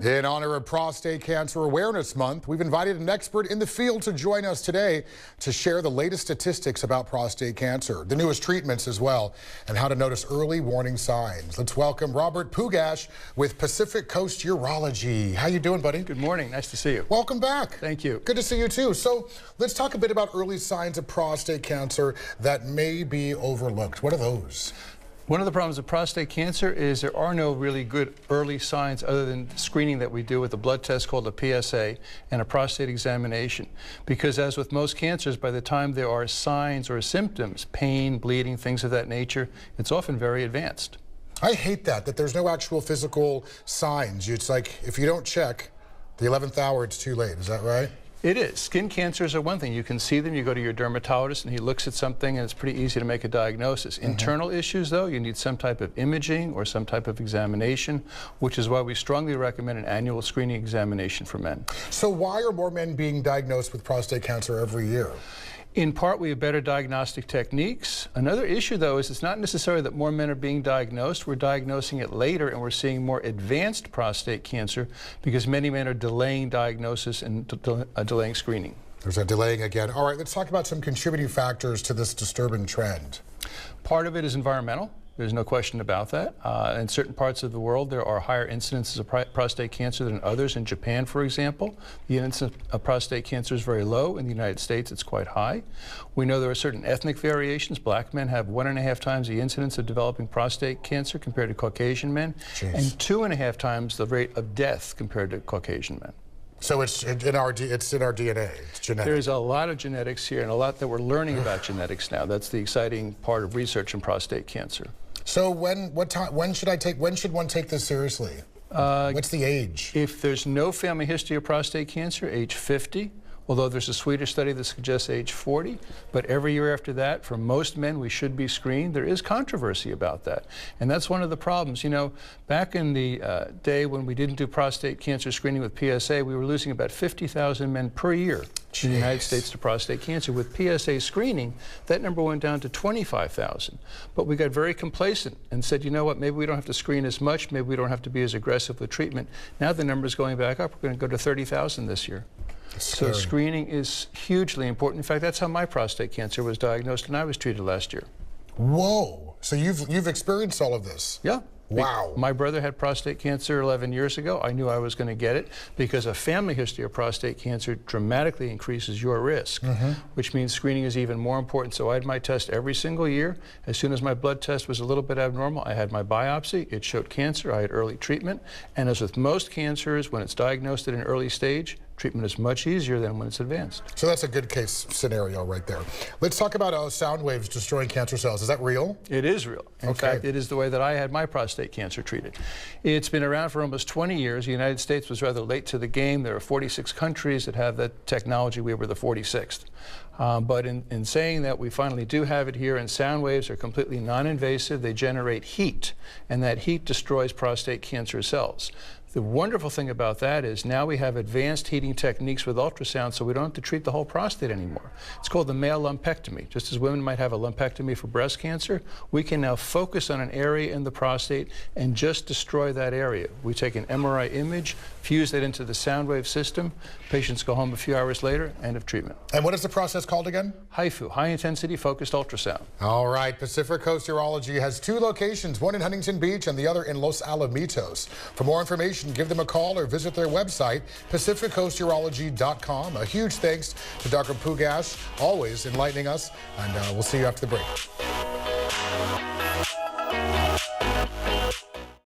In honor of Prostate Cancer Awareness Month, we've invited an expert in the field to join us today to share the latest statistics about prostate cancer, the newest treatments as well, and how to notice early warning signs. Let's welcome Robert Pugach with Pacific Coast Urology. How you doing, buddy? Good morning. Nice to see you. Welcome back. Thank you. Good to see you, too. So let's talk a bit about early signs of prostate cancer that may be overlooked. What are those? One of the problems with prostate cancer is there are no really good early signs other than screening that we do with a blood test called a PSA and a prostate examination. Because as with most cancers, by the time there are signs or symptoms, pain, bleeding, things of that nature, it's often very advanced. I hate that there's no actual physical signs. It's like if you don't check, the 11th hour, it's too late. Is that right? It is. Skin cancers are one thing. You can see them, you go to your dermatologist and he looks at something and it's pretty easy to make a diagnosis. Internal issues though, you need some type of imaging or some type of examination, which is why we strongly recommend an annual screening examination for men. So why are more men being diagnosed with prostate cancer every year? In part, we have better diagnostic techniques. Another issue, though, is it's not necessarily that more men are being diagnosed. We're diagnosing it later, and we're seeing more advanced prostate cancer because many men are delaying diagnosis and delaying screening. There's a delaying again. All right, let's talk about some contributing factors to this disturbing trend. Part of it is environmental. There's no question about that. In certain parts of the world, there are higher incidences of prostate cancer than others. In Japan, for example, the incidence of prostate cancer is very low. In the United States, it's quite high. We know there are certain ethnic variations. Black men have 1.5 times the incidence of developing prostate cancer compared to Caucasian men, and 2.5 times the rate of death compared to Caucasian men. So it's in our DNA, it's genetic. There's a lot of genetics here and a lot that we're learning about genetics now. That's the exciting part of research in prostate cancer. So when should one take this seriously? What's the age? If there's no family history of prostate cancer, age 50. Although there's a Swedish study that suggests age 40, but every year after that, for most men, we should be screened. There is controversy about that, and that's one of the problems. You know, back in the day when we didn't do prostate cancer screening with PSA, we were losing about 50,000 men per year in the United States to prostate cancer. With PSA screening, that number went down to 25,000. But we got very complacent and said, you know what, maybe we don't have to screen as much, maybe we don't have to be as aggressive with treatment. Now the number's going back up. We're going to go to 30,000 this year. So screening is hugely important. In fact, that's how my prostate cancer was diagnosed and I was treated last year. Whoa! So you've experienced all of this? Yeah. Wow. My brother had prostate cancer 11 years ago. I knew I was going to get it because a family history of prostate cancer dramatically increases your risk, which means screening is even more important. So I had my test every single year. As soon as my blood test was a little bit abnormal, I had my biopsy. It showed cancer. I had early treatment. And as with most cancers, when it's diagnosed at an early stage, treatment is much easier than when it's advanced. So that's a good case scenario right there. Let's talk about sound waves destroying cancer cells. Is that real? It is real. In fact, it is the way that I had my prostate cancer treated. It's been around for almost 20 years. The United States was rather late to the game. There are 46 countries that have that technology. We were the 46th. But in saying that, we finally do have it here, and sound waves are completely non-invasive. They generate heat, and that heat destroys prostate cancer cells. The wonderful thing about that is now we have advanced heating techniques with ultrasound, so we don't have to treat the whole prostate anymore. It's called the male lumpectomy. Just as women might have a lumpectomy for breast cancer, we can now focus on an area in the prostate and just destroy that area. We take an MRI image, fuse that into the sound wave system, patients go home a few hours later, end of treatment. And what is the process called again? HIFU, high intensity focused ultrasound. All right, Pacific Coast Urology has 2 locations, one in Huntington Beach and the other in Los Alamitos. For more information, give them a call or visit their website, pacificcoasturology.com. A huge thanks to Dr. Pugach, always enlightening us, and we'll see you after the break.